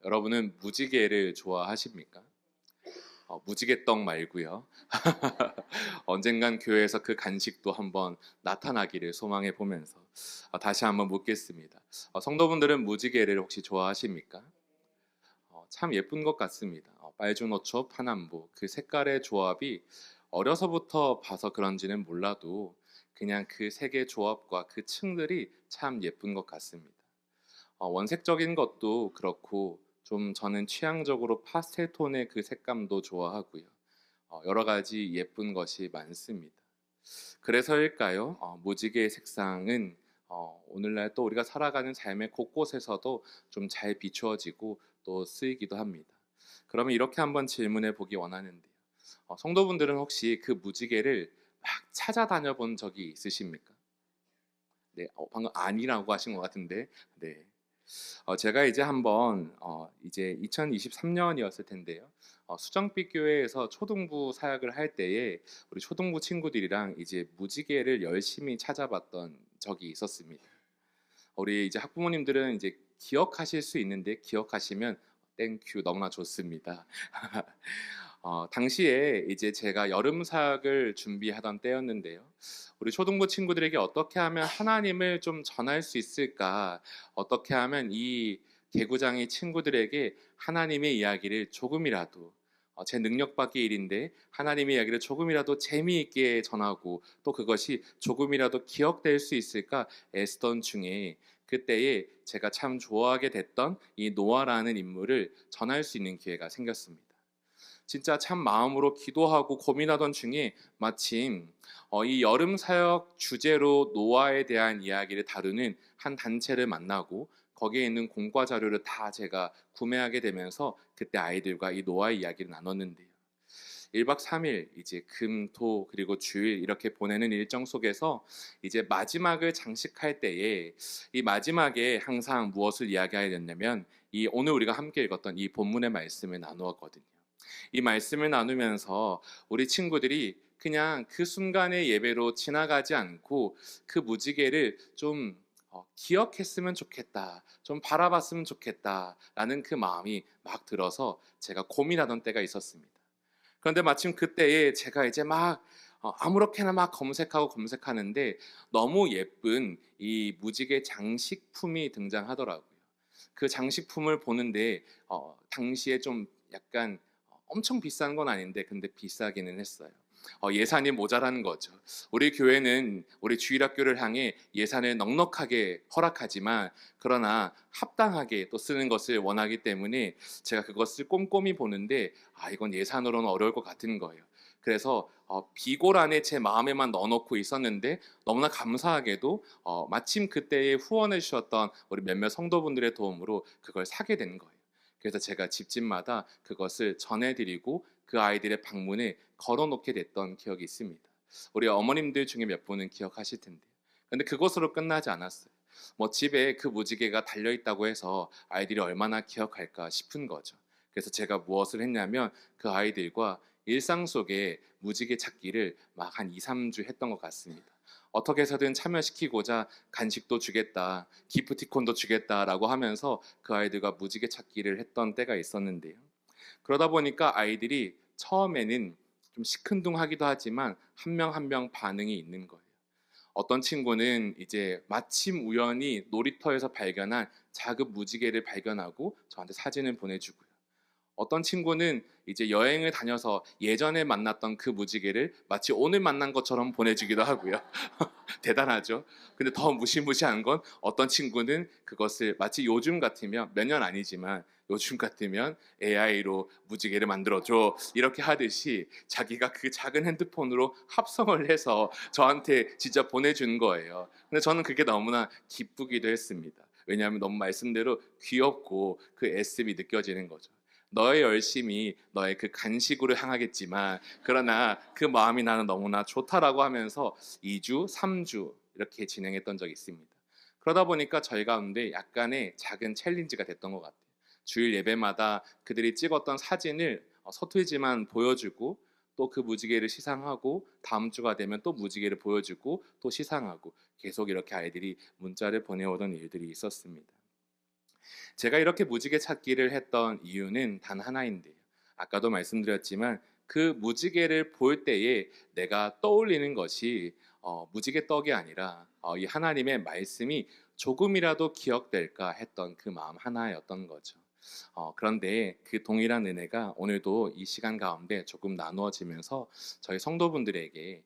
여러분은 무지개를 좋아하십니까? 무지개떡 말고요. 언젠간 교회에서 그 간식도 한번 나타나기를 소망해 보면서 다시 한번 묻겠습니다. 성도분들은 무지개를 혹시 좋아하십니까? 참 예쁜 것 같습니다. 빨주노초 파남보 그 색깔의 조합이 어려서부터 봐서 그런지는 몰라도 그냥 그 색의 조합과 그 층들이 참 예쁜 것 같습니다. 원색적인 것도 그렇고 좀 저는 취향적으로 파스텔 톤의 그 색감도 좋아하고요. 여러 가지 예쁜 것이 많습니다. 그래서일까요? 무지개의 색상은 오늘날 또 우리가 살아가는 삶의 곳곳에서도 좀 잘 비추어지고 또 쓰이기도 합니다. 그러면 이렇게 한번 질문해 보기 원하는데요. 성도분들은 혹시 그 무지개를 막 찾아다녀 본 적이 있으십니까? 네, 방금 아니라고 하신 것 같은데, 네. 제가 이제 한번 이제 2023년이었을 텐데요. 수정빛 교회에서 초등부 사역을 할 때에 우리 초등부 친구들이랑 이제 무지개를 열심히 찾아봤던 적이 있었습니다. 우리 이제 학부모님들은 이제 기억하실 수 있는데 기억하시면 땡큐 너무나 좋습니다. 당시에 이제 제가 여름 사역을 준비하던 때였는데요. 우리 초등부 친구들에게 어떻게 하면 하나님을 좀 전할 수 있을까? 어떻게 하면 이 개구장이 친구들에게 하나님의 이야기를 조금이라도 제 능력 밖의 일인데 하나님의 이야기를 조금이라도 재미있게 전하고 또 그것이 조금이라도 기억될 수 있을까 애쓰던 중에 그때에 제가 참 좋아하게 됐던 이 노아라는 인물을 전할 수 있는 기회가 생겼습니다. 진짜 참 마음으로 기도하고 고민하던 중에 마침 이 여름 사역 주제로 노아에 대한 이야기를 다루는 한 단체를 만나고 거기에 있는 공과 자료를 다 제가 구매하게 되면서 그때 아이들과 이 노아의 이야기를 나눴는데요. 1박 3일 이제 금, 토 그리고 주일 이렇게 보내는 일정 속에서 이제 마지막을 장식할 때에 이 마지막에 항상 무엇을 이야기해야 됐냐면 이 오늘 우리가 함께 읽었던 이 본문의 말씀을 나누었거든요. 이 말씀을 나누면서 우리 친구들이 그냥 그 순간의 예배로 지나가지 않고 그 무지개를 좀 기억했으면 좋겠다, 좀 바라봤으면 좋겠다라는 그 마음이 막 들어서 제가 고민하던 때가 있었습니다. 그런데 마침 그때에 제가 이제 막 아무렇게나 막 검색하는데 너무 예쁜 이 무지개 장식품이 등장하더라고요. 그 장식품을 보는데 당시에 좀 약간 엄청 비싼 건 아닌데 근데 비싸기는 했어요. 예산이 모자라는 거죠. 우리 교회는 우리 주일학교를 향해 예산을 넉넉하게 허락하지만 그러나 합당하게 또 쓰는 것을 원하기 때문에 제가 그것을 꼼꼼히 보는데 이건 예산으로는 어려울 것 같은 거예요. 그래서 비골 안에 제 마음에만 넣어놓고 있었는데 너무나 감사하게도 마침 그때에 후원해 주셨던 우리 몇몇 성도분들의 도움으로 그걸 사게 된 거예요. 그래서 제가 집집마다 그것을 전해드리고 그 아이들의 방문에 걸어놓게 됐던 기억이 있습니다. 우리 어머님들 중에 몇 분은 기억하실 텐데요. 근데 그것으로 끝나지 않았어요. 뭐 집에 그 무지개가 달려있다고 해서 아이들이 얼마나 기억할까 싶은 거죠. 그래서 제가 무엇을 했냐면 그 아이들과 일상 속에 무지개 찾기를 막 한 2, 3주 했던 것 같습니다. 어떻게 해서든 참여시키고자 간식도 주겠다, 기프티콘도 주겠다라고 하면서 그 아이들과 무지개 찾기를 했던 때가 있었는데요. 그러다 보니까 아이들이 처음에는 좀 시큰둥하기도 하지만 한 명 한 명 반응이 있는 거예요. 어떤 친구는 이제 마침 우연히 놀이터에서 발견한 작은 무지개를 발견하고 저한테 사진을 보내주고요. 어떤 친구는 이제 여행을 다녀서 예전에 만났던 그 무지개를 마치 오늘 만난 것처럼 보내주기도 하고요. 대단하죠. 근데 더 무시무시한 건 어떤 친구는 그것을 마치 요즘 같으면 몇 년 아니지만 요즘 같으면 AI로 무지개를 만들어줘 이렇게 하듯이 자기가 그 작은 핸드폰으로 합성을 해서 저한테 진짜 보내준 거예요. 근데 저는 그게 너무나 기쁘기도 했습니다. 왜냐하면 너무 말씀대로 귀엽고 그 애씀이 느껴지는 거죠. 너의 열심이 너의 그 간식으로 향하겠지만 그러나 그 마음이 나는 너무나 좋다라고 하면서 2주, 3주 이렇게 진행했던 적이 있습니다. 그러다 보니까 저희 가운데 약간의 작은 챌린지가 됐던 것 같아요. 주일 예배마다 그들이 찍었던 사진을 서툴지만 보여주고 또 그 무지개를 시상하고 다음 주가 되면 또 무지개를 보여주고 또 시상하고 계속 이렇게 아이들이 문자를 보내오던 일들이 있었습니다. 제가 이렇게 무지개 찾기를 했던 이유는 단 하나인데요. 아까도 말씀드렸지만 그 무지개를 볼 때에 내가 떠올리는 것이 무지개 떡이 아니라 이 하나님의 말씀이 조금이라도 기억될까 했던 그 마음 하나였던 거죠. 그런데 그 동일한 은혜가 오늘도 이 시간 가운데 조금 나누어지면서 저희 성도분들에게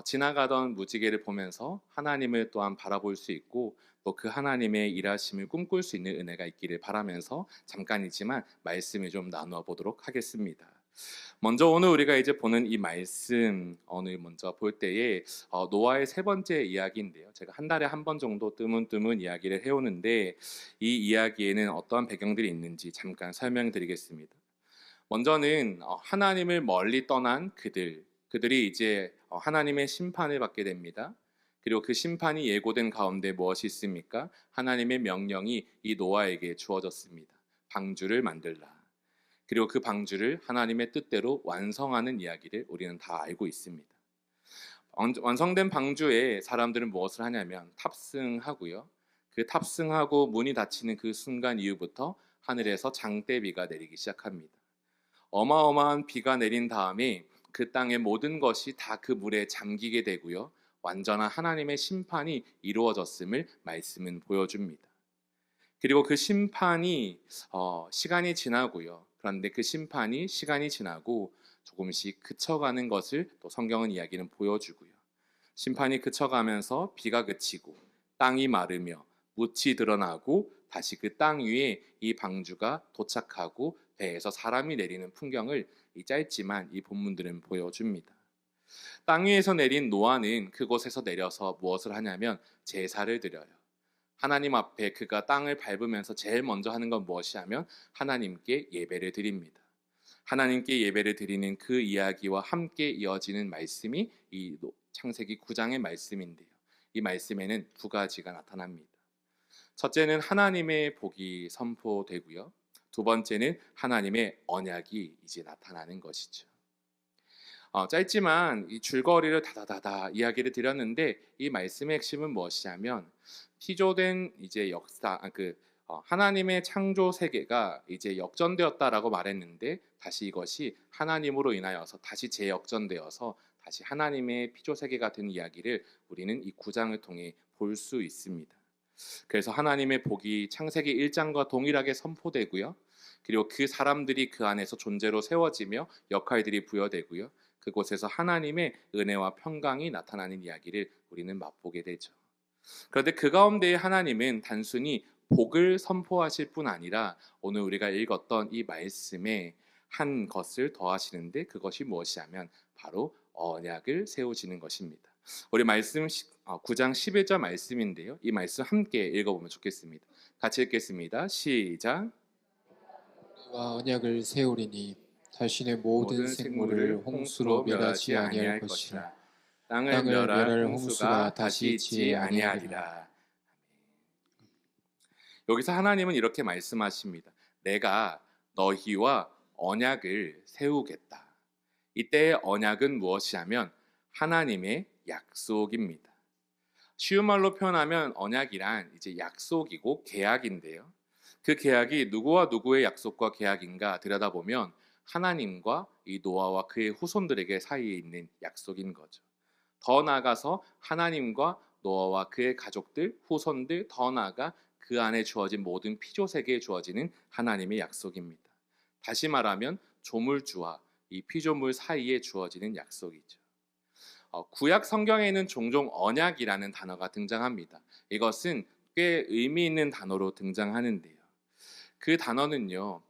지나가던 무지개를 보면서 하나님을 또한 바라볼 수 있고 또 그 하나님의 일하심을 꿈꿀 수 있는 은혜가 있기를 바라면서 잠깐이지만 말씀을 좀 나누어 보도록 하겠습니다. 먼저 오늘 우리가 이제 보는 이 말씀 오늘 먼저 볼 때에 노아의 세 번째 이야기인데요. 제가 한 달에 한 번 정도 뜨문뜨문 이야기를 해오는데 이 이야기에는 어떠한 배경들이 있는지 잠깐 설명드리겠습니다. 먼저는 하나님을 멀리 떠난 그들이 이제 하나님의 심판을 받게 됩니다. 그리고 그 심판이 예고된 가운데 무엇이 있습니까? 하나님의 명령이 이 노아에게 주어졌습니다. 방주를 만들라. 그리고 그 방주를 하나님의 뜻대로 완성하는 이야기를 우리는 다 알고 있습니다. 완성된 방주에 사람들은 무엇을 하냐면 탑승하고요. 그 탑승하고 문이 닫히는 그 순간 이후부터 하늘에서 장대비가 내리기 시작합니다. 어마어마한 비가 내린 다음에 그 땅의 모든 것이 다 그 물에 잠기게 되고요. 완전한 하나님의 심판이 이루어졌음을 말씀은 보여줍니다. 그리고 그 심판이 시간이 지나고요. 그런데 그 심판이 시간이 지나고 조금씩 그쳐가는 것을 또 성경은 이야기는 보여주고요. 심판이 그쳐가면서 비가 그치고 땅이 마르며 묻이 드러나고 다시 그 땅 위에 이 방주가 도착하고 배에서 사람이 내리는 풍경을 이 짧지만 이 본문들은 보여줍니다. 땅 위에서 내린 노아는 그곳에서 내려서 무엇을 하냐면 제사를 드려요. 하나님 앞에 그가 땅을 밟으면서 제일 먼저 하는 건 무엇이 하면 하나님께 예배를 드립니다. 하나님께 예배를 드리는 그 이야기와 함께 이어지는 말씀이 이 창세기 9장의 말씀인데요. 이 말씀에는 두 가지가 나타납니다. 첫째는 하나님의 복이 선포되고요. 두 번째는 하나님의 언약이 이제 나타나는 것이죠. 짧지만 이 줄거리를 다다다다 이야기를 드렸는데 이 말씀의 핵심은 무엇이냐면 피조된 이제 역사 하나님의 창조 세계가 이제 역전되었다라고 말했는데 다시 이것이 하나님으로 인하여서 다시 재역전되어서 다시 하나님의 피조 세계가 된 이야기를 우리는 이 9장을 통해 볼 수 있습니다. 그래서 하나님의 복이 창세기 1장과 동일하게 선포되고요. 그리고 그 사람들이 그 안에서 존재로 세워지며 역할들이 부여되고요. 그곳에서 하나님의 은혜와 평강이 나타나는 이야기를 우리는 맛보게 되죠. 그런데 그 가운데 하나님은 단순히 복을 선포하실 뿐 아니라 오늘 우리가 읽었던 이 말씀에 한 것을 더하시는데 그것이 무엇이냐면 바로 언약을 세우시는 것입니다. 우리 말씀 9장 11절 말씀인데요. 이 말씀 함께 읽어보면 좋겠습니다. 같이 읽겠습니다. 시작. 우리와 언약을 세우리니 자신의 모든 생물을 홍수로 멸하지 아니할 것이라. 땅을 멸할 홍수가 다시 있지 아니하리라. 여기서 하나님은 이렇게 말씀하십니다. 내가 너희와 언약을 세우겠다. 이때의 언약은 무엇이냐면 하나님의 약속입니다. 쉬운 말로 표현하면 언약이란 이제 약속이고 계약인데요. 그 계약이 누구와 누구의 약속과 계약인가 들여다보면 하나님과 이 노아와 그의 후손들에게 사이에 있는 약속인 거죠. 더 나아가서 하나님과 노아와 그의 가족들, 후손들, 더 나아가 그 안에 주어진 모든 피조 세계에 주어지는 하나님의 약속입니다. 다시 말하면 조물주와 이 피조물 사이에 주어지는 약속이죠. 구약 성경에는 종종 언약이라는 단어가 등장합니다. 이것은 꽤 의미 있는 단어로 등장하는데요. 그 단어는요,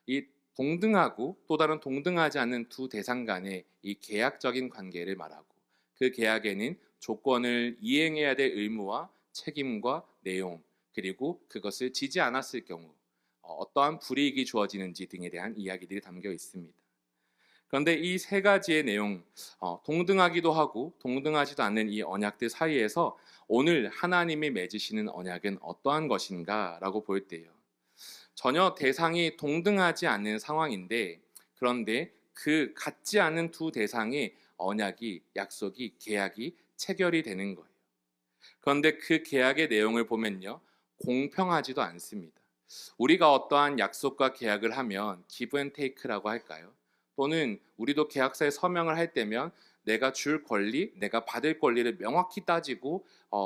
이 동등하고 또 다른 동등하지 않은 두 대상 간의 이 계약적인 관계를 말하고 그 계약에는 조건을 이행해야 될 의무와 책임과 내용 그리고 그것을 지지 않았을 경우 어떠한 불이익이 주어지는지 등에 대한 이야기들이 담겨 있습니다. 그런데 이 세 가지의 내용, 동등하기도 하고 동등하지도 않는 이 언약들 사이에서 오늘 하나님이 맺으시는 언약은 어떠한 것인가 라고 볼 때요. 전혀 대상이 동등하지 않는 상황인데 그런데 그 같지 않은 두 대상의 언약이, 약속이, 계약이 체결이 되는 거예요. 그런데 그 계약의 내용을 보면요. 공평하지도 않습니다. 우리가 어떠한 약속과 계약을 하면 기브 앤 테이크라고 할까요? 또는 우리도 계약서에 서명을 할 때면 내가 줄 권리, 내가 받을 권리를 명확히 따지고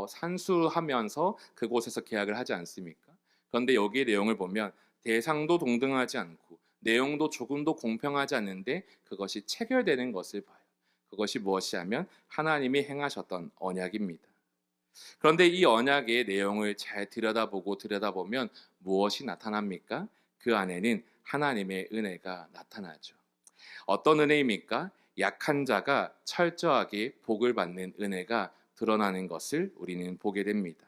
산수하면서 그곳에서 계약을 하지 않습니까? 그런데 여기의 내용을 보면 대상도 동등하지 않고 내용도 조금도 공평하지 않는데 그것이 체결되는 것을 봐요. 그것이 무엇이 하면 하나님이 행하셨던 언약입니다. 그런데 이 언약의 내용을 잘 들여다보면 무엇이 나타납니까? 그 안에는 하나님의 은혜가 나타나죠. 어떤 은혜입니까? 약한 자가 철저하게 복을 받는 은혜가 드러나는 것을 우리는 보게 됩니다.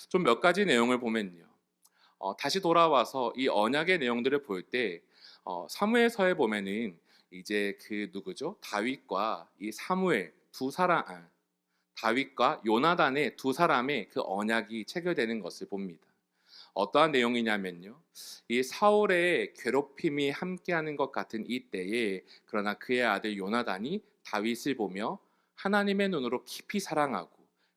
좀 몇 가지 내용을 보면요. 다시 돌아와서 이 언약의 내용들을 볼 때 사무엘서에 보면은 이제 그 누구죠? 다윗과 이 사무엘 두 사람, 다윗과 요나단의 두 사람의 그 언약이 체결되는 것을 봅니다. 어떠한 내용이냐면요. 이 사울의 괴롭힘이 함께하는 것 같은 이때에 그러나 그의 아들 요나단이 다윗을 보며 하나님의 눈으로 깊이 사랑하고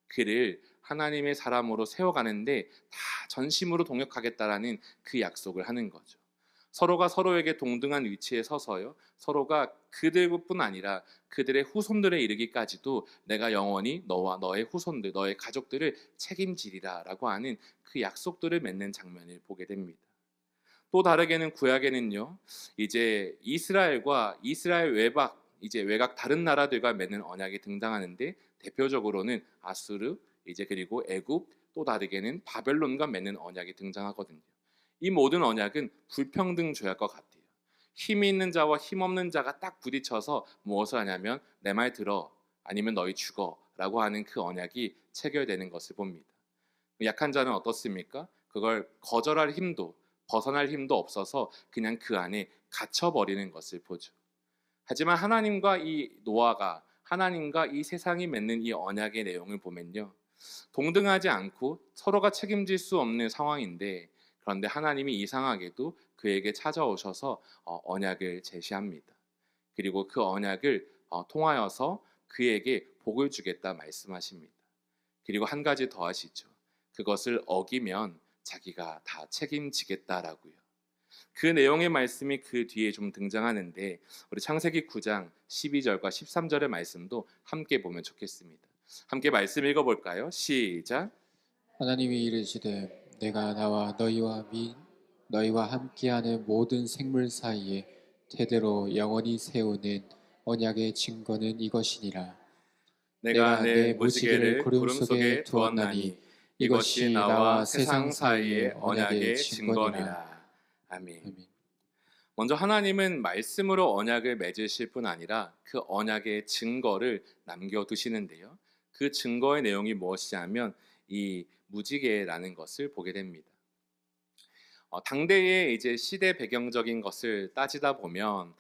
그를 하나님의 사람으로 세워가는데 다 전심으로 동역하겠다라는 그 약속을 하는 거죠. 서로가 서로에게 동등한 위치에 서서요. 서로가 그들뿐 아니라 그들의 후손들에 이르기까지도 내가 영원히 너와 너의 후손들, 너의 가족들을 책임지리라라고 하는 그 약속들을 맺는 장면을 보게 됩니다. 또 다르게는 구약에는요. 이제 이스라엘과 이스라엘 외박 이제 외곽 다른 나라들과 맺는 언약이 등장하는데 대표적으로는 아수르 이제 그리고 애굽 또 다르게는 바벨론과 맺는 언약이 등장하거든요. 이 모든 언약은 불평등 조약과 같아요. 힘이 있는 자와 힘없는 자가 딱 부딪혀서 무엇을 하냐면 내 말 들어 아니면 너희 죽어라고 하는 그 언약이 체결되는 것을 봅니다. 약한 자는 어떻습니까? 그걸 거절할 힘도 벗어날 힘도 없어서 그냥 그 안에 갇혀버리는 것을 보죠. 하지만 하나님과 이 노아가 하나님과 이 세상이 맺는 이 언약의 내용을 보면요. 동등하지 않고 서로가 책임질 수 없는 상황인데 그런데 하나님이 이상하게도 그에게 찾아오셔서 언약을 제시합니다. 그리고 그 언약을 통하여서 그에게 복을 주겠다 말씀하십니다. 그리고 한 가지 더 하시죠. 그것을 어기면 자기가 다 책임지겠다라고요. 그 내용의 말씀이 그 뒤에 좀 등장하는데 우리 창세기 9장 12절과 13절의 말씀도 함께 보면 좋겠습니다. 함께 말씀 읽어볼까요? 시작. 하나님이 이르시되 내가 나와 너희와 함께하는 모든 생물 사이에 대대로 영원히 세우는 언약의 증거는 이것이니라. 내가 내 무지개를 무지개를 구름 구름 속에 속에 두었나니 이것이 나와 세상 사이의 언약의 증거니라. 아멘. 아멘. 먼저 하나님은 말씀으로 언약을 맺으실 뿐 아니라 그 언약의 증거를 남겨두시는데요. 그 증거의 내용이 무엇이냐면 이 무지개라는 것을 보게 됩니다. 당대의 이제 시대 배경적인 것을 따지다 보면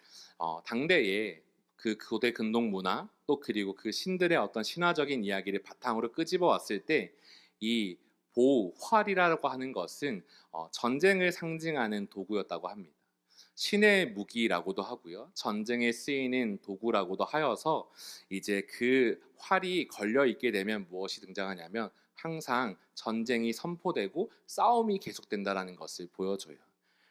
당대에 그 고대 근동 문화 또 그리고 그 신들의 어떤 신화적인 이야기를 바탕으로 끄집어 왔을 때 이 보우, 활이라고 하는 것은 전쟁을 상징하는 도구였다고 합니다. 신의 무기라고도 하고요. 전쟁에 쓰이는 도구라고도 하여서 이제 그 활이 걸려 있게 되면 무엇이 등장하냐면 항상 전쟁이 선포되고 싸움이 계속된다라는 것을 보여줘요.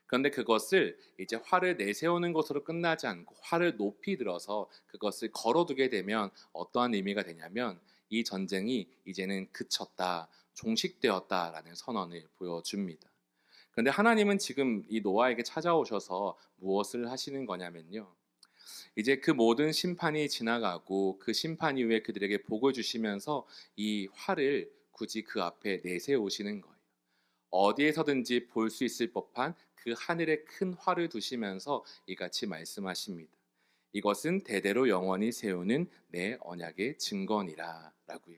그런데 그것을 이제 활을 내세우는 것으로 끝나지 않고 활을 높이 들어서 그것을 걸어두게 되면 어떠한 의미가 되냐면 이 전쟁이 이제는 그쳤다, 종식되었다라는 선언을 보여줍니다. 그런데 하나님은 지금 이 노아에게 찾아오셔서 무엇을 하시는 거냐면요. 이제 그 모든 심판이 지나가고 그 심판 이후에 그들에게 복을 주시면서 이 활을 굳이 그 앞에 내세우시는 거예요. 어디에서든지 볼 수 있을 법한 그 하늘에 큰 활을 두시면서 이같이 말씀하십니다. 이것은 대대로 영원히 세우는 내 언약의 증거니라 라고요.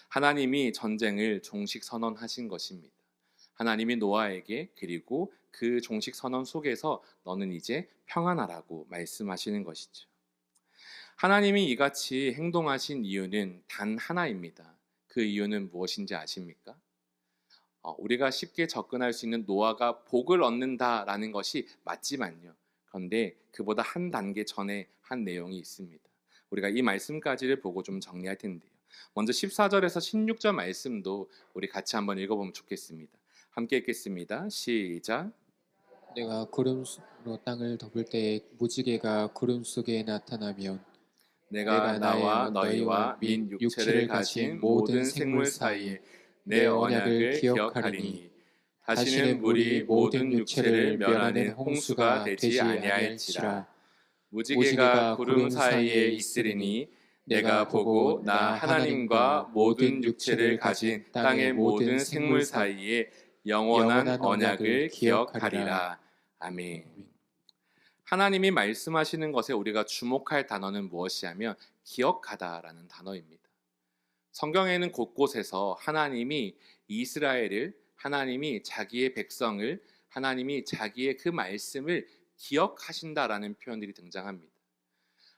하나님이 전쟁을 종식 선언하신 것입니다. 하나님이 노아에게 그리고 그 종식 선언 속에서 너는 이제 평안하라고 말씀하시는 것이죠. 하나님이 이같이 행동하신 이유는 단 하나입니다. 그 이유는 무엇인지 아십니까? 우리가 쉽게 접근할 수 있는 노아가 복을 얻는다라는 것이 맞지만요. 그런데 그보다 한 단계 전에 한 내용이 있습니다. 우리가 이 말씀까지를 보고 좀 정리할 텐데요. 먼저 14절에서 16절 말씀도 우리 같이 한번 읽어보면 좋겠습니다. 함께 읽겠습니다. 시작. 내가 구름으로 땅을 덮을 때에 무지개가 구름 속에 나타나면 내가 내가 나와 나의 너희와 너희와 민 민 육체를 육체를 가진 가진 모든 모든 생물 생물 사이에 사이에 내 내 언약을 언약을 기억하리니 기억하리니 다시는 다시는 물이 물이 모든 모든 육체를 육체를 멸하는 멸하는 홍수가 홍수가 되지 되지 아니할지라. 아니할지라. 무지개가 무지개가 구름 구름 사이에 사이에 있으리니 있으리니 내가 내가 보고 보고 나 나 하나님과 하나님과 모든 모든 육체를 육체를 가진 가진 땅의 땅의 모든 모든 생물 생물 사이 사이에 영원한 영원한 언약을 언약을 기억하리라. 기억하리라. 아멘. 아멘. 하나님이 말씀하시는 것에 우리가 주목할 단어는 무엇이냐면 기억하다라는 단어입니다. 성경에는 곳곳에서 하나님이 이스라엘을, 하나님이 자기의 백성을, 하나님이 자기의 그 말씀을 기억하신다라는 표현들이 등장합니다.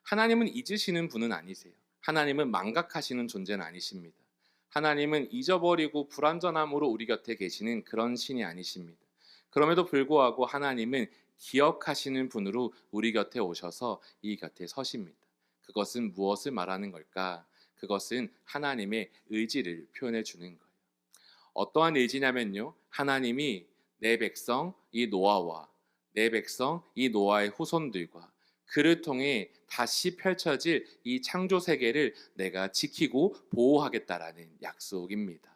하나님은 잊으시는 분은 아니세요. 하나님은 망각하시는 존재는 아니십니다. 하나님은 잊어버리고 불완전함으로 우리 곁에 계시는 그런 신이 아니십니다. 그럼에도 불구하고 하나님은 기억하시는 분으로 우리 곁에 오셔서 이 곁에 서십니다. 그것은 무엇을 말하는 걸까? 그것은 하나님의 의지를 표현해 주는 거예요. 어떠한 의지냐면요, 하나님이 내 백성 이 노아와 내 백성 이 노아의 후손들과 그를 통해 다시 펼쳐질 이 창조 세계를 내가 지키고 보호하겠다라는 약속입니다.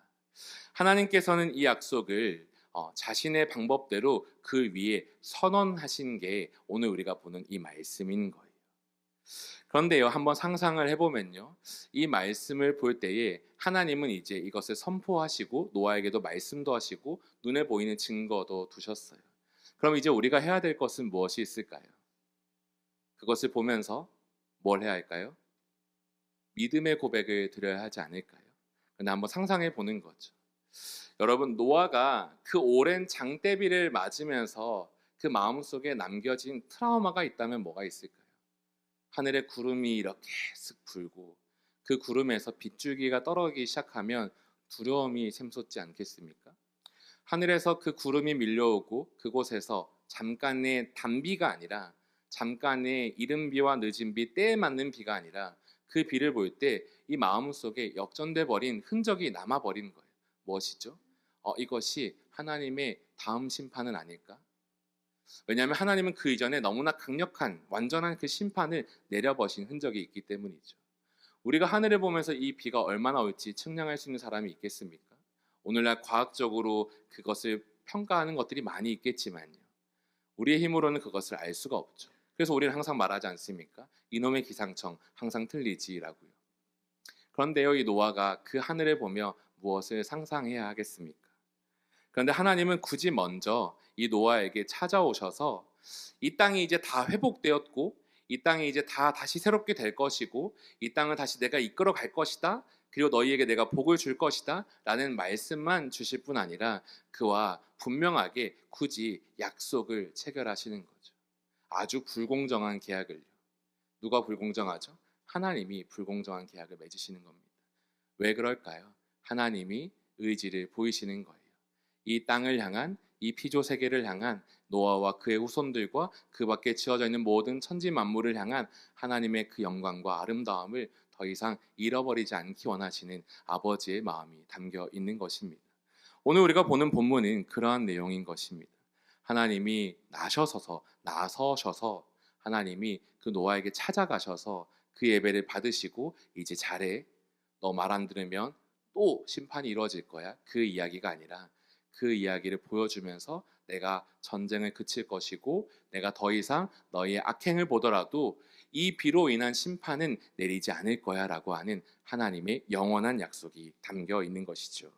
하나님께서는 이 약속을 자신의 방법대로 그 위에 선언하신 게 오늘 우리가 보는 이 말씀인 거예요. 그런데요, 한번 상상을 해보면요, 이 말씀을 볼 때에 하나님은 이제 이것을 선포하시고 노아에게도 말씀도 하시고 눈에 보이는 증거도 두셨어요. 그럼 이제 우리가 해야 될 것은 무엇이 있을까요? 그것을 보면서 뭘 해야 할까요? 믿음의 고백을 드려야 하지 않을까요? 근데 한번 상상해 보는 거죠. 여러분, 노아가 그 오랜 장대비를 맞으면서 그 마음속에 남겨진 트라우마가 있다면 뭐가 있을까요? 하늘에 구름이 이렇게 쓱 불고 그 구름에서 빗줄기가 떨어지기 시작하면 두려움이 샘솟지 않겠습니까? 하늘에서 그 구름이 밀려오고 그곳에서 잠깐의 단비가 아니라 잠깐의 이른 비와 늦은 비, 때에 맞는 비가 아니라 그 비를 볼 때 이 마음속에 역전돼 버린 흔적이 남아 버린 거예요. 무엇이죠? 이것이 하나님의 다음 심판은 아닐까? 왜냐하면 하나님은 그 이전에 너무나 강력한 완전한 그 심판을 내려버신 흔적이 있기 때문이죠. 우리가 하늘을 보면서 이 비가 얼마나 올지 측량할 수 있는 사람이 있겠습니까? 오늘날 과학적으로 그것을 평가하는 것들이 많이 있겠지만요, 우리의 힘으로는 그것을 알 수가 없죠. 그래서 우리는 항상 말하지 않습니까? 이놈의 기상청 항상 틀리지라고요. 그런데요, 이 노아가 그 하늘을 보며 무엇을 상상해야 하겠습니까? 그런데 하나님은 굳이 먼저 이 노아에게 찾아오셔서 이 땅이 이제 다 회복되었고 이 땅이 이제 다 다시 새롭게 될 것이고 이 땅을 다시 내가 이끌어 갈 것이다, 그리고 너희에게 내가 복을 줄 것이다 라는 말씀만 주실 뿐 아니라 그와 분명하게 굳이 약속을 체결하시는 거죠. 아주 불공정한 계약을요. 누가 불공정하죠? 하나님이 불공정한 계약을 맺으시는 겁니다. 왜 그럴까요? 하나님이 의지를 보이시는 거예요. 이 땅을 향한, 이 피조 세계를 향한, 노아와 그의 후손들과 그 밖에 지어져 있는 모든 천지 만물을 향한 하나님의 그 영광과 아름다움을 더 이상 잃어버리지 않기 원하시는 아버지의 마음이 담겨 있는 것입니다. 오늘 우리가 보는 본문은 그러한 내용인 것입니다. 하나님이 나서셔서 하나님이 그 노아에게 찾아가셔서 그 예배를 받으시고 이제 잘해, 너 말 안 들으면 또 심판이 이루어질 거야, 그 이야기가 아니라 그 이야기를 보여주면서 내가 전쟁을 그칠 것이고 내가 더 이상 너희의 악행을 보더라도 이 비로 인한 심판은 내리지 않을 거야 라고 하는 하나님의 영원한 약속이 담겨 있는 것이죠.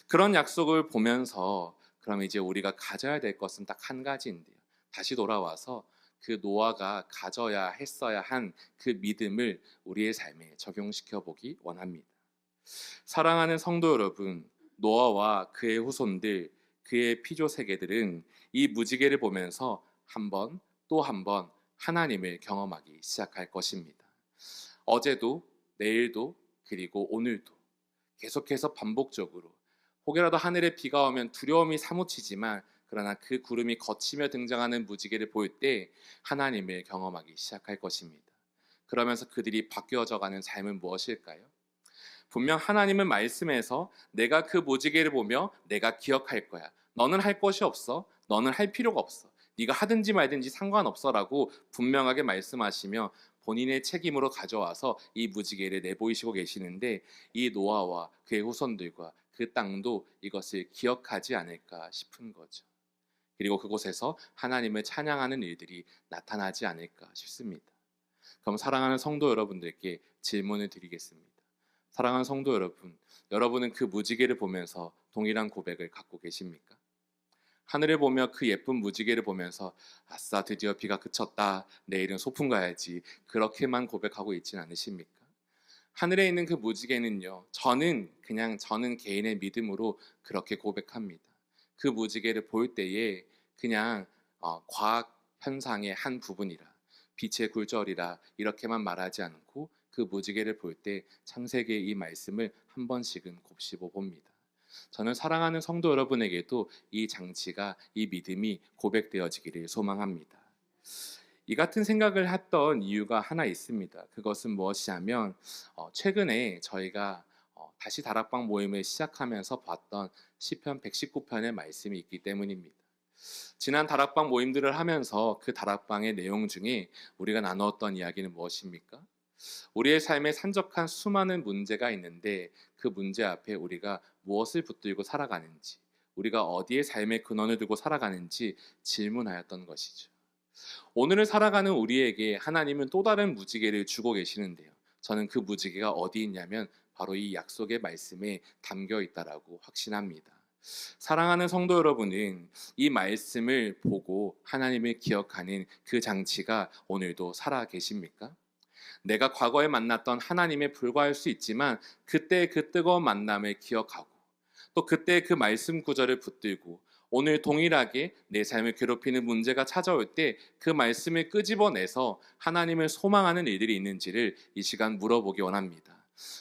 그런 약속을 보면서 그럼 이제 우리가 가져야 될 것은 딱 한 가지인데요, 다시 돌아와서 그 노아가 가져야 했어야 한 그 믿음을 우리의 삶에 적용시켜 보기 원합니다. 사랑하는 성도 여러분, 노아와 그의 후손들, 그의 피조 세계들은 이 무지개를 보면서 한 번 또 한 번 하나님을 경험하기 시작할 것입니다. 어제도, 내일도, 그리고 오늘도 계속해서 반복적으로 혹여라도 하늘에 비가 오면 두려움이 사무치지만 그러나 그 구름이 걷히며 등장하는 무지개를 볼 때 하나님을 경험하기 시작할 것입니다. 그러면서 그들이 바뀌어져 가는 삶은 무엇일까요? 분명 하나님은 말씀에서 내가 그 무지개를 보며 내가 기억할 거야. 너는 할 것이 없어. 너는 할 필요가 없어. 네가 하든지 말든지 상관없어라고 분명하게 말씀하시며 본인의 책임으로 가져와서 이 무지개를 내보이시고 계시는데 이 노아와 그의 후손들과 그 땅도 이것을 기억하지 않을까 싶은 거죠. 그리고 그곳에서 하나님을 찬양하는 일들이 나타나지 않을까 싶습니다. 그럼 사랑하는 성도 여러분들께 질문을 드리겠습니다. 사랑하는 성도 여러분, 여러분은 그 무지개를 보면서 동일한 고백을 갖고 계십니까? 하늘을 보며 그 예쁜 무지개를 보면서 아싸 드디어 비가 그쳤다. 내일은 소풍 가야지. 그렇게만 고백하고 있진 않으십니까? 하늘에 있는 그 무지개는요. 저는 개인의 믿음으로 그렇게 고백합니다. 그 무지개를 볼 때에 그냥 과학 현상의 한 부분이라 빛의 굴절이라 이렇게만 말하지 않고 그 무지개를 볼 때 창세기의 이 말씀을 한 번씩은 곱씹어 봅니다. 저는 사랑하는 성도 여러분에게도 이 장치가 이 믿음이 고백되어지기를 소망합니다. 이 같은 생각을 했던 이유가 하나 있습니다. 그것은 무엇이냐면 최근에 저희가 다시 다락방 모임을 시작하면서 봤던 시편 119편의 말씀이 있기 때문입니다. 지난 다락방 모임들을 하면서 그 다락방의 내용 중에 우리가 나누었던 이야기는 무엇입니까? 우리의 삶에 산적한 수많은 문제가 있는데 그 문제 앞에 우리가 무엇을 붙들고 살아가는지, 우리가 어디에 삶의 근원을 두고 살아가는지 질문하였던 것이죠. 오늘을 살아가는 우리에게 하나님은 또 다른 무지개를 주고 계시는데요. 저는 그 무지개가 어디 있냐면 바로 이 약속의 말씀에 담겨 있다라고 확신합니다. 사랑하는 성도 여러분은 이 말씀을 보고 하나님을 기억하는 그 장치가 오늘도 살아 계십니까? 내가 과거에 만났던 하나님에 불과할 수 있지만 그때 그 뜨거운 만남을 기억하고 또 그때 그 말씀 구절을 붙들고 오늘 동일하게 내 삶을 괴롭히는 문제가 찾아올 때 그 말씀을 끄집어내서 하나님을 소망하는 일들이 있는지를 이 시간 물어보기 원합니다.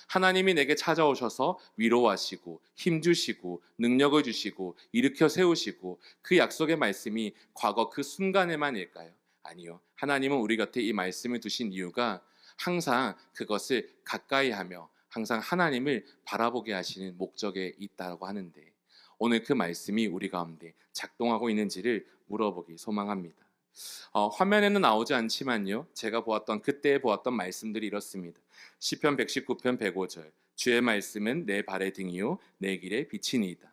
하나님이 내게 찾아오셔서 위로하시고 힘주시고 능력을 주시고 일으켜 세우시고 그 약속의 말씀이 과거 그 순간에만일까요? 아니요. 하나님은 우리 곁에 이 말씀을 두신 이유가 항상 그것을 가까이 하며 항상 하나님을 바라보게 하시는 목적에 있다고 하는데 오늘 그 말씀이 우리 가운데 작동하고 있는지를 물어보기 소망합니다. 화면에는 나오지 않지만요. 제가 그때 보았던 말씀들이 이렇습니다. 시편 119편 105절 주의 말씀은 내 발의 등이요 내 길의 빛이니이다.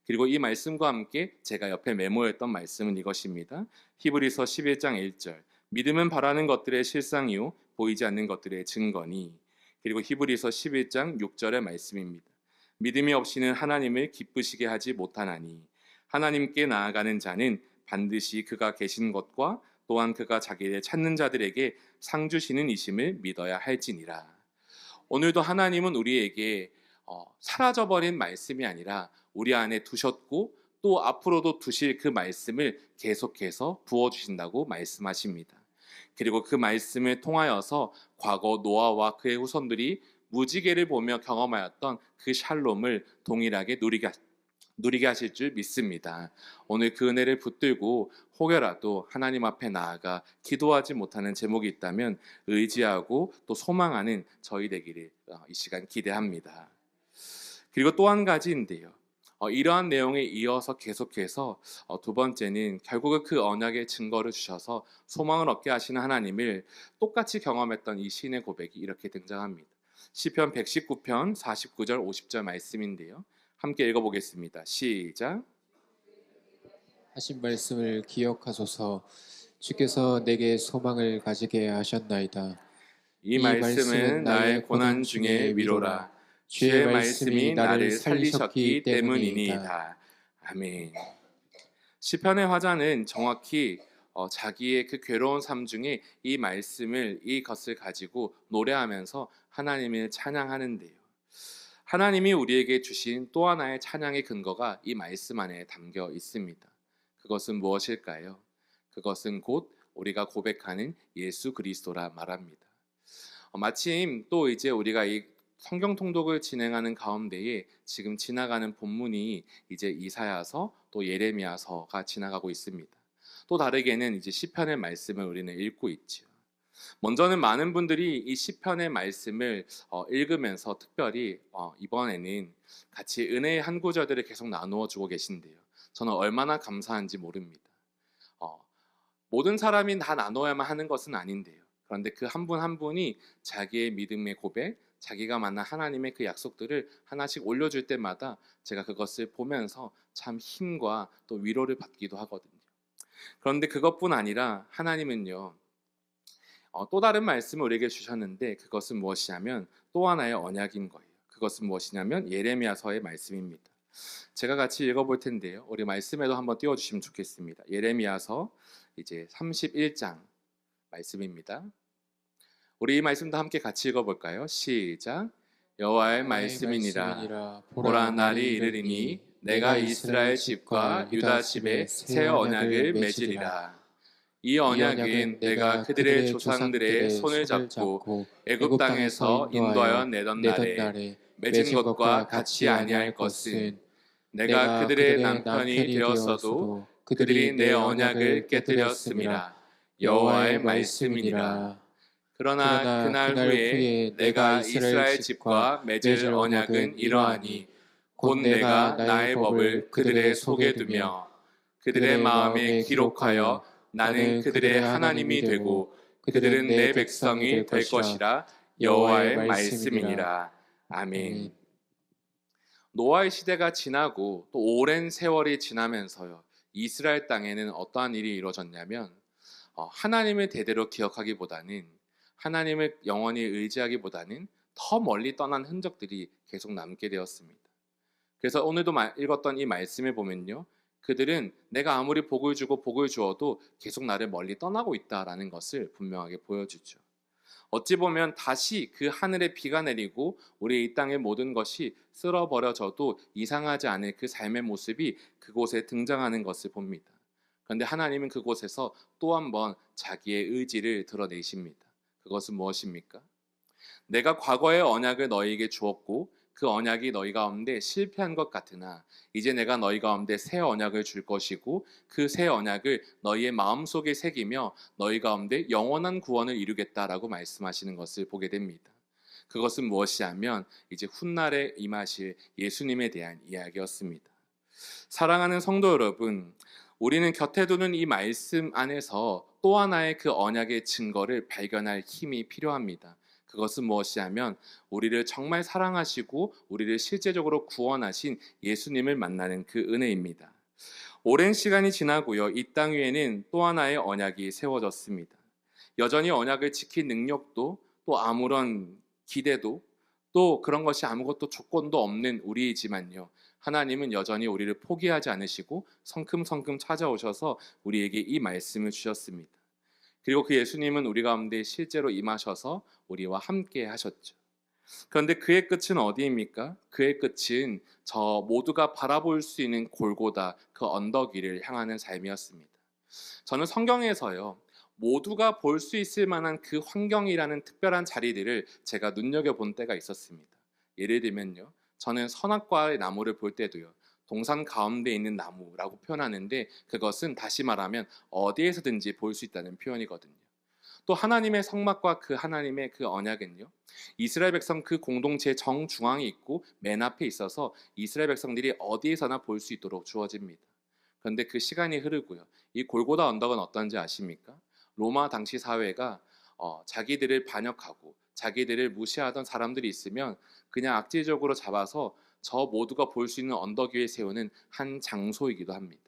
그리고 이 말씀과 함께 제가 옆에 메모했던 말씀은 이것입니다. 히브리서 11장 1절 믿음은 바라는 것들의 실상이요 보이지 않는 것들의 증거니. 그리고 히브리서 11장 6절의 말씀입니다. 믿음이 없이는 하나님을 기쁘시게 하지 못하나니 하나님께 나아가는 자는 반드시 그가 계신 것과 또한 그가 자기를 찾는 자들에게 상 주시는 이심을 믿어야 할지니라. 오늘도 하나님은 우리에게 사라져버린 말씀이 아니라 우리 안에 두셨고 또 앞으로도 두실 그 말씀을 계속해서 부어주신다고 말씀하십니다. 그리고 그 말씀을 통하여서 과거 노아와 그의 후손들이 무지개를 보며 경험하였던 그 샬롬을 동일하게 누리게 하실 줄 믿습니다. 오늘 그 은혜를 붙들고 혹여라도 하나님 앞에 나아가 기도하지 못하는 제목이 있다면 의지하고 또 소망하는 저희 되기를 이 시간 기대합니다. 그리고 또 한 가지인데요. 이러한 내용에 이어서 계속해서 두 번째는 결국은 그 언약의 증거를 주셔서 소망을 얻게 하시는 하나님을 똑같이 경험했던 이 시인의 고백이 이렇게 등장합니다. 시편 119편 49절 50절 말씀인데요. 함께 읽어보겠습니다. 시작. 하신 말씀을 기억하소서. 주께서 내게 소망을 가지게 하셨나이다. 이 말씀은 나의 고난 중에 위로라. 주의 말씀이 나를 살리셨기 때문이니이다. 아멘. 시편의 화자는 정확히 자기의 그 괴로운 삶 중에 이것을 가지고 노래하면서 하나님을 찬양하는데요. 하나님이 우리에게 주신 또 하나의 찬양의 근거가 이 말씀 안에 담겨 있습니다. 그것은 무엇일까요? 그것은 곧 우리가 고백하는 예수 그리스도라 말합니다. 마침 또 이제 우리가 이 성경 통독을 진행하는 가운데에 지금 지나가는 본문이 이제 이사야서 또 예레미야서가 지나가고 있습니다. 또 다르게는 이제 시편의 말씀을 우리는 읽고 있지요. 먼저는 많은 분들이 이 시편의 말씀을 읽으면서 특별히 이번에는 같이 은혜의 한 구절들을 계속 나누어 주고 계신데요. 저는 얼마나 감사한지 모릅니다. 어, 모든 사람이 다 나눠야만 하는 것은 아닌데요. 그런데 그 한 분 한 분이 자기의 믿음의 고백, 자기가 만난 하나님의 그 약속들을 하나씩 올려줄 때마다 제가 그것을 보면서 참 힘과 또 위로를 받기도 하거든요. 그런데 그것뿐 아니라 하나님은요, 또 다른 말씀을 우리에게 주셨는데 그것은 무엇이냐면 또 하나의 언약인 거예요. 그것은 무엇이냐면 예레미야서의 말씀입니다. 제가 같이 읽어볼 텐데요. 우리 말씀에도 한번 띄워주시면 좋겠습니다. 예레미야서 이제 31장 말씀입니다. 우리 이 말씀도 함께 같이 읽어볼까요? 시작. 여호와의 여호와의 말씀이니라. 말씀이니라. 보라 날이 이르리니 내가 이스라엘 집과 유다 집에 새 언약을 맺으리라. 이 이 언약은 내가 그들의 조상들의 손을 잡고 애굽 땅에서 인도하여 내던 날에 맺은 것과 같이 아니할 것은 내가 그들의 남편이 되었어도 그들이 내 언약을 깨뜨렸음이라. 여호와의 말씀이니라. 그러나 그날 후에 내가 이스라엘 집과 맺을 언약은 이러하니 곧 내가 나의 법을 그들의 속에 두며 그들의 마음에 기록하여 나는 그들의 하나님이 되고 그들은 내 백성이 될 것이라. 여호와의 말씀이니라. 아멘. 노아의 시대가 지나고 또 오랜 세월이 지나면서요, 이스라엘 땅에는 어떠한 일이 이루어졌냐면 하나님을 대대로 기억하기보다는, 하나님을 영원히 의지하기보다는 더 멀리 떠난 흔적들이 계속 남게 되었습니다. 그래서 오늘도 읽었던 이 말씀을 보면요, 그들은 내가 아무리 복을 주고 복을 주어도 계속 나를 멀리 떠나고 있다라는 것을 분명하게 보여주죠. 어찌 보면 다시 그 하늘에 비가 내리고 우리 이 땅의 모든 것이 쓸어버려져도 이상하지 않을 그 삶의 모습이 그곳에 등장하는 것을 봅니다. 그런데 하나님은 그곳에서 또 한 번 자기의 의지를 드러내십니다. 그것은 무엇입니까? 내가 과거의 언약을 너희에게 주었고 그 언약이 너희 가운데 실패한 것 같으나 이제 내가 너희 가운데 새 언약을 줄 것이고 그 새 언약을 너희의 마음속에 새기며 너희 가운데 영원한 구원을 이루겠다라고 말씀하시는 것을 보게 됩니다. 그것은 무엇이냐면 이제 훗날에 임하실 예수님에 대한 이야기였습니다. 사랑하는 성도 여러분, 우리는 곁에 두는 이 말씀 안에서 또 하나의 그 언약의 증거를 발견할 힘이 필요합니다. 그것은 무엇이냐면 우리를 정말 사랑하시고 우리를 실제적으로 구원하신 예수님을 만나는 그 은혜입니다. 오랜 시간이 지나고요, 이 땅 위에는 또 하나의 언약이 세워졌습니다. 여전히 언약을 지킬 능력도 또 아무런 기대도 또 그런 것이 아무것도 조건도 없는 우리이지만요, 하나님은 여전히 우리를 포기하지 않으시고 성큼성큼 찾아오셔서 우리에게 이 말씀을 주셨습니다. 그리고 그 예수님은 우리 가운데 실제로 임하셔서 우리와 함께 하셨죠. 그런데 그의 끝은 어디입니까? 그의 끝은 저 모두가 바라볼 수 있는 골고다, 그 언덕 위를 향하는 삶이었습니다. 저는 성경에서요, 모두가 볼 수 있을 만한 그 환경이라는 특별한 자리들을 제가 눈여겨본 때가 있었습니다. 예를 들면요, 저는 선악과의 나무를 볼 때도요, 동산 가운데 있는 나무라고 표현하는데 그것은 다시 말하면 어디에서든지 볼 수 있다는 표현이거든요. 또 하나님의 성막과 그 하나님의 그 언약은요, 이스라엘 백성 그 공동체 정중앙에 있고 맨 앞에 있어서 이스라엘 백성들이 어디에서나 볼 수 있도록 주어집니다. 그런데 그 시간이 흐르고요, 이 골고다 언덕은 어떤지 아십니까? 로마 당시 사회가 자기들을 반역하고 자기들을 무시하던 사람들이 있으면 그냥 악질적으로 잡아서 저 모두가 볼 수 있는 언덕 위에 세우는 한 장소이기도 합니다.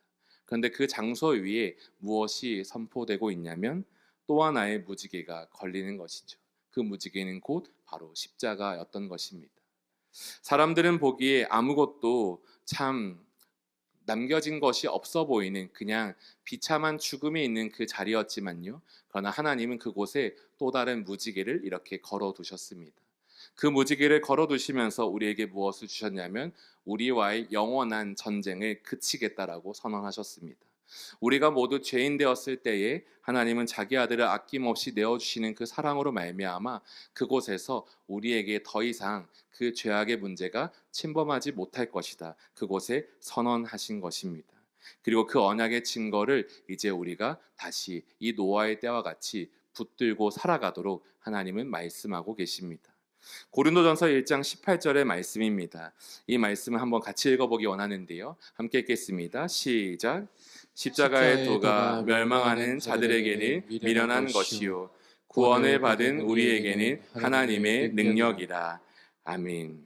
그런데 그 장소 위에 무엇이 선포되고 있냐면 또 하나의 무지개가 걸리는 것이죠. 그 무지개는 곧 바로 십자가였던 것입니다. 사람들은 보기에 아무것도 참 남겨진 것이 없어 보이는 그냥 비참한 죽음이 있는 그 자리였지만요, 그러나 하나님은 그곳에 또 다른 무지개를 이렇게 걸어두셨습니다. 그 무지개를 걸어두시면서 우리에게 무엇을 주셨냐면 우리와의 영원한 전쟁을 그치겠다라고 선언하셨습니다. 우리가 모두 죄인 되었을 때에 하나님은 자기 아들을 아낌없이 내어주시는 그 사랑으로 말미암아 그곳에서 우리에게 더 이상 그 죄악의 문제가 침범하지 못할 것이다, 그곳에 선언하신 것입니다. 그리고 그 언약의 증거를 이제 우리가 다시 이 노아의 때와 같이 붙들고 살아가도록 하나님은 말씀하고 계십니다. 고린도전서 1장 18절의 말씀입니다. 이 말씀을 한번 같이 읽어보기 원하는데요. 함께 읽겠습니다. 시작. 십자가의 도가 멸망하는 자들에게는 미련한 것이요 구원을 받은 우리에게는 하나님의 능력이라. 아멘.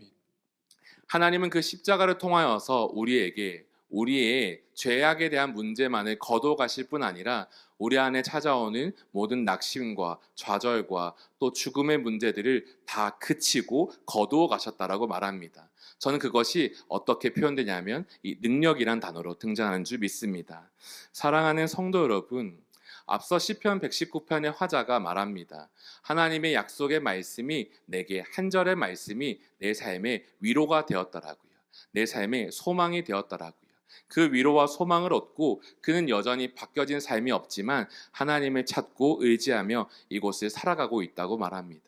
하나님은 그 십자가를 통하여서 우리에게 우리의 죄악에 대한 문제만을 거둬 가실 뿐 아니라 우리 안에 찾아오는 모든 낙심과 좌절과 또 죽음의 문제들을 다 그치고 거두어 가셨다라고 말합니다. 저는 그것이 어떻게 표현되냐면 이 능력이란 단어로 등장하는 줄 믿습니다. 사랑하는 성도 여러분, 앞서 시편 119편의 화자가 말합니다. 하나님의 약속의 말씀이 내게 한 절의 말씀이 내 삶의 위로가 되었더라고요. 내 삶의 소망이 되었더라고요. 그 위로와 소망을 얻고 그는 여전히 바뀌어진 삶이 없지만 하나님을 찾고 의지하며 이곳을 살아가고 있다고 말합니다.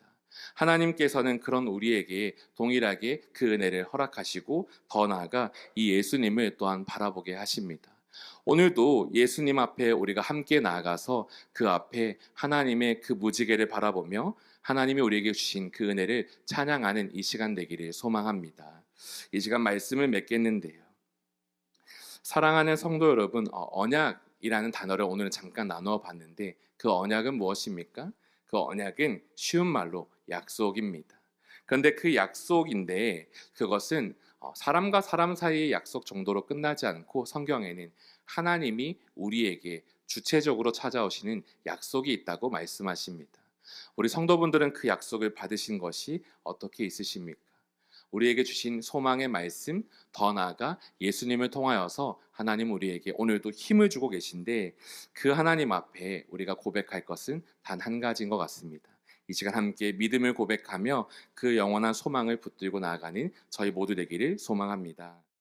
하나님께서는 그런 우리에게 동일하게 그 은혜를 허락하시고 더 나아가 이 예수님을 또한 바라보게 하십니다. 오늘도 예수님 앞에 우리가 함께 나아가서 그 앞에 하나님의 그 무지개를 바라보며 하나님이 우리에게 주신 그 은혜를 찬양하는 이 시간 되기를 소망합니다. 이 시간 말씀을 맺겠는데요. 사랑하는 성도 여러분, 언약이라는 단어를 오늘은 잠깐 나누어 봤는데 그 언약은 무엇입니까? 그 언약은 쉬운 말로 약속입니다. 그런데 그 약속인데 그것은 사람과 사람 사이의 약속 정도로 끝나지 않고 성경에는 하나님이 우리에게 주체적으로 찾아오시는 약속이 있다고 말씀하십니다. 우리 성도분들은 그 약속을 받으신 것이 어떻게 있으십니까? 우리에게 주신 소망의 말씀, 더 나아가 예수님을 통하여서 하나님 우리에게 오늘도 힘을 주고 계신데 그 하나님 앞에 우리가 고백할 것은 단 한 가지인 것 같습니다. 이 시간 함께 믿음을 고백하며 그 영원한 소망을 붙들고 나아가는 저희 모두 되기를 소망합니다.